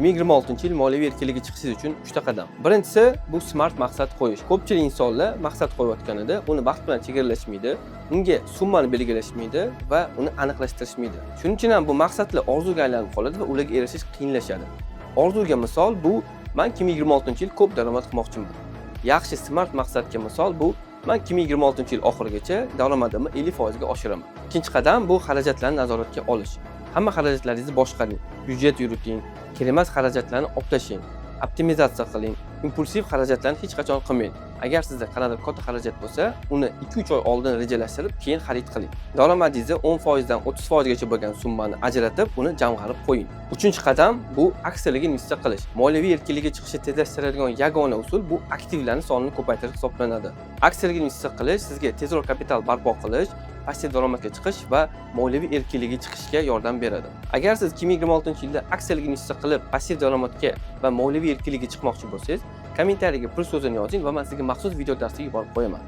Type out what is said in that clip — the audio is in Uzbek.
2026-yil moliyaviy erkinligiga chiqishingiz uchun 3 ta qadam. Birinchisi bu smart maqsad qo'yish. Ko'pchilik insonlar maqsad qo'yayotganida uni vaqt bilan chegaralashmaydi, unga summani belgilashmaydi va uni aniqlashtirishmaydi. Shuning uchun ham bu maqsadlar orzuga aylanib qoladi va ularga erishish qiyinlashadi. Orzuga misol bu men 2026-yil ko'p daromad qilmoqchiman. Yaxshi smart maqsadga misol bu men 2026-yil oxirigacha daromadimni 50% ga oshiraman. Ikkinchi qadam bu xarajatlarni nazoratga olish. Hamma xarajatlaringizni boshqaring, byudjet yuriting, kerak emas xarajatlarni oplashing, optimizatsiya qiling, impulsiv xarajatlarni hech qachon qilmang. Agar sizda qanaqadir katta xarajat bo'lsa, uni 2-3 oy oldin rejalashtirib, keyin xarid qiling. Daromadingizni 10% dan 30% gacha bo'lgan summani ajratib, uni jamg'arib qo'ying. Uchinchi qadam bu aksiyalarga investitsiya qilish. Moliyaviy erkinlikka chiqishni tezlashtiradigan yagona usul bu aktivlarning sonini ko'paytirish hisoblanadi. Aksiyalarga investitsiya qilish sizga tezroq kapital barpo qilish, passiv daromadga chiqish va moliyaviy erkinlikka chiqishga yordam beradi. Agar siz 2026-yilda aksiyalarga investitsiya qilib, passiv daromadga va moliyaviy erkinlikka chiqmoqchi bo'lsangiz, kommentariyaga pul so'zini yozing va men sizga maxsus video darslik yuborib qo'yaman.